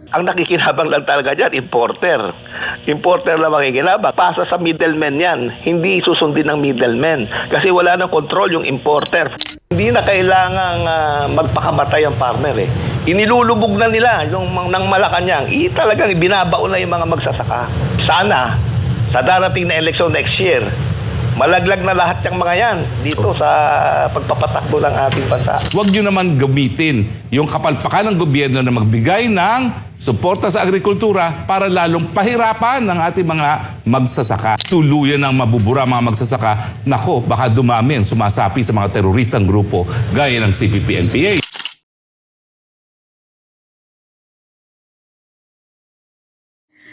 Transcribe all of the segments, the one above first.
Ang nakikinabang lang talaga dyan, importer. Importer lang makikinabang. Pasa sa middleman yan. Hindi susundin ng middleman. Kasi wala nang control yung importer. Hindi na kailangang magpakamatay ang farmer eh. Inilulubog na nila yung ng Malacanang. Talagang binabaon na yung mga magsasaka. Sana, sa darating na election next year, malaglag na lahat yung mga yan dito sa pagpapatakbo ng ating bansa. Huwag nyo naman gamitin yung kapalpakan ng gobyerno na magbigay ng suporta sa agrikultura para lalong pahirapan ng ating mga magsasaka. Tuluyan ng mabubura mga magsasaka, nako, baka dumami ang sumasapi sa mga teroristang grupo gaya ng CPP-NPA.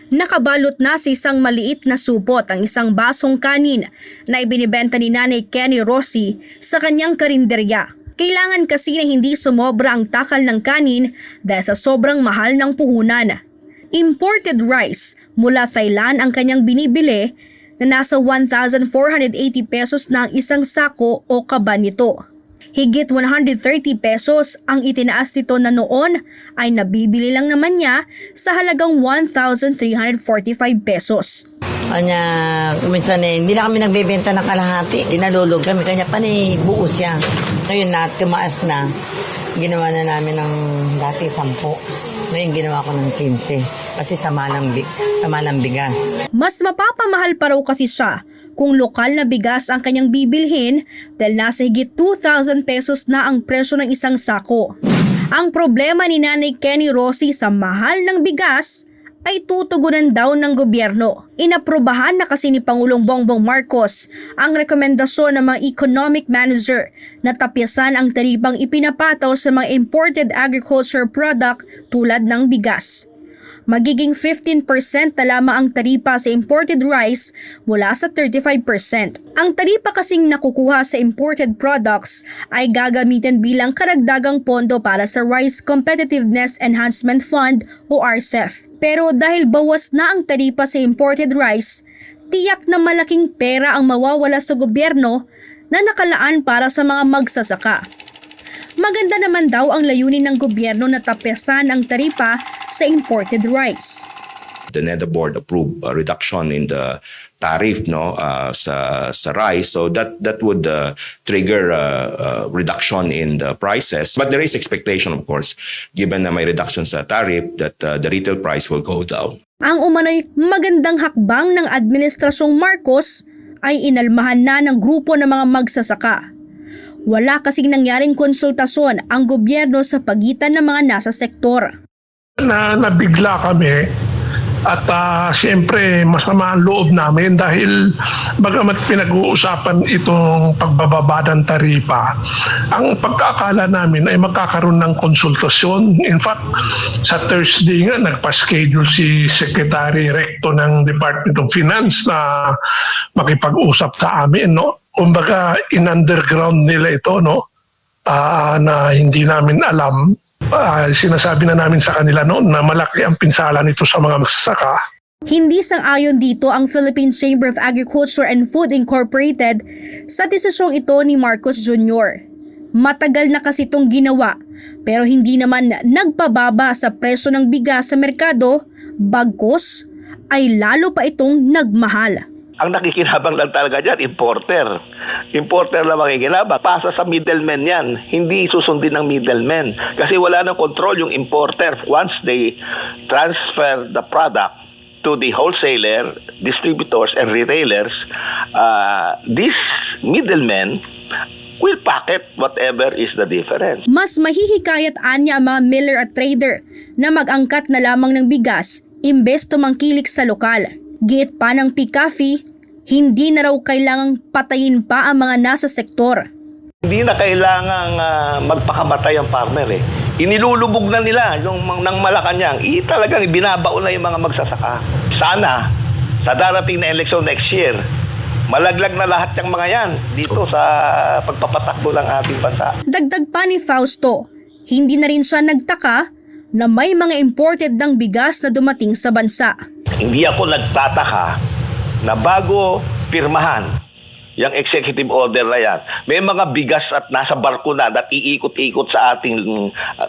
Nakabalot na sa isang maliit na supot ang isang basong kanin na ibinibenta ni Nanay Kenny Rossi sa kanyang karinderya. Kailangan kasi na hindi sumobra ang takal ng kanin dahil sa sobrang mahal ng puhunan. Imported rice mula Thailand ang kanyang binibili na nasa 1,480 pesos na ang isang sako o kaba nito. Higit 130 pesos ang itinaas nito na noon ay nabibili lang naman niya sa halagang 1,345 pesos. Kanya, minsan hindi na kami nagbebenta ng kalahati. Dinalulog kami, kanya pa buo siya. Ngayon na, tumaas na. Ginawa na namin ng dati 10. Ngayon ginawa ko ng 15. Kasi sama ng bigas. Mas mapapamahal pa raw kasi siya kung lokal na bigas ang kanyang bibilhin dahil nasa higit 2,000 pesos na ang presyo ng isang sako. Ang problema ni Nanay Kenny Rossi sa mahal ng bigas ay tutugunan daw ng gobyerno. Inaprubahan na kasi ni Pangulong Bongbong Marcos ang rekomendasyon ng mga economic manager na tapyasan ang taripang ipinapataw sa mga imported agriculture product tulad ng bigas. Magiging 15% na lamang ang taripa sa imported rice mula sa 35%. Ang taripa kasing nakukuha sa imported products ay gagamitin bilang karagdagang pondo para sa Rice Competitiveness Enhancement Fund o RCEF. Pero dahil bawas na ang taripa sa imported rice, tiyak na malaking pera ang mawawala sa gobyerno na nakalaan para sa mga magsasaka. Maganda naman daw ang layunin ng gobyerno na tapyasan ang taripa sa imported rice. The NEDA board approved a reduction in the tariff sa rice, so that would trigger reduction in the prices. But there is expectation, of course, given na may reduction sa tariff, that the retail price will go down. Ang umano'y magandang hakbang ng Administrasyong Marcos ay inalmahan na ng grupo ng mga magsasaka. Wala kasing nangyaring konsultasyon ang gobyerno sa pagitan ng mga nasa sektor. Nabigla kami at siyempre masama ang loob namin dahil bagamat pinag-uusapan itong pagbababa ng taripa, ang pagkakala namin ay magkakaroon ng konsultasyon. In fact, sa Thursday nga nagpa-schedule si Secretary Recto ng Department of Finance na makipag-usap sa amin, no? Kumbaga in-underground nila ito, no? Na hindi namin alam. Sinasabi na namin sa kanila noon na malaki ang pinsala nito sa mga magsasaka. Hindi sang-ayon dito ang Philippine Chamber of Agriculture and Food Incorporated sa desisyong ito ni Marcos Jr. Matagal na kasi itong ginawa pero hindi naman nagpababa sa presyo ng bigas sa merkado, bagkus ay lalo pa itong nagmahal. Ang nakikinabang lang talaga dyan, importer. Importer lang makikinabang. Pasa sa middleman yan. Hindi susundin ng middleman. Kasi wala nang control yung importer. Once they transfer the product to the wholesaler, distributors, and retailers, this middleman will pocket whatever is the difference. Mas mahihikayat anya ang mga miller at trader na mag-angkat na lamang ng bigas imbes tumangkilik sa lokal. Giit pa ng PCAFI, hindi na raw kailangang patayin pa ang mga nasa sektor. Hindi na kailangang magpakamatay ang farmer eh. Inilulubog na nila yung ng Malacanang. Talagang binabaon na yung mga magsasaka. Sana, sa darating na election next year, malaglag na lahat yung mga yan dito sa pagpapatakbo ng ating bansa. Dagdag pa ni Fausto, hindi na rin siya nagtaka na may mga imported ng bigas na dumating sa bansa. Hindi ako nagtataka na bago pirmahan yung executive order na yan, may mga bigas at nasa barko na at iikot-ikot sa ating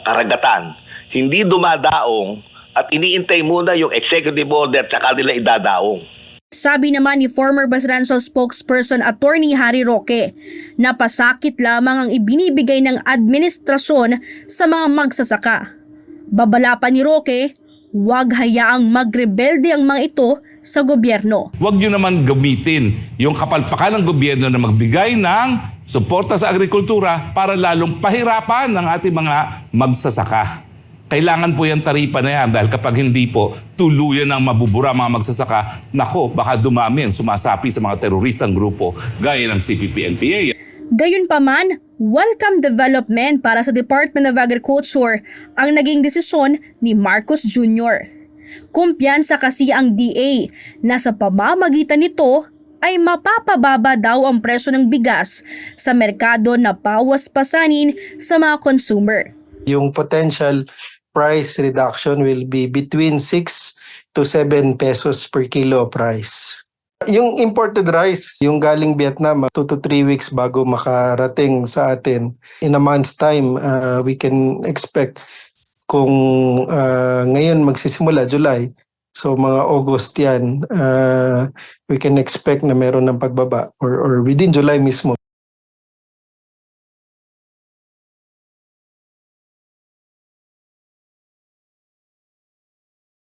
karagatan. Hindi dumadaong at iniintay muna yung executive order tsaka nila idadaong. Sabi naman ni former Basranso spokesperson Attorney Harry Roque, napasakit lamang ang ibinibigay ng administrasyon sa mga magsasaka. Babala pa ni Roque, huwag hayaang magrebelde ang mga ito sa gobyerno. Huwag nyo naman gamitin yung kapalpakan ng gobyerno na magbigay ng suporta sa agrikultura para lalong pahirapan ng ating mga magsasaka. Kailangan po yung taripa na yan dahil kapag hindi po, tuluyan ang mabubura mga magsasaka. Nako, baka dumami ang sumasapi sa mga teroristang grupo gaya ng CPP-NPA. Gayunpaman, welcome development para sa Department of Agriculture ang naging desisyon ni Marcos Jr. Kumpiyansa kasi ang DA na sa pamamagitan nito ay mapapababa daw ang presyo ng bigas sa merkado na bawas pasanin sa mga consumer. Yung potential price reduction will be between 6 to 7 pesos per kilo price. Yung imported rice, yung galing Vietnam, 2 to 3 weeks bago makarating sa atin. In a month's time, we can expect kung ngayon magsisimula, July, so mga August yan, we can expect na meron ng pagbaba or within July mismo.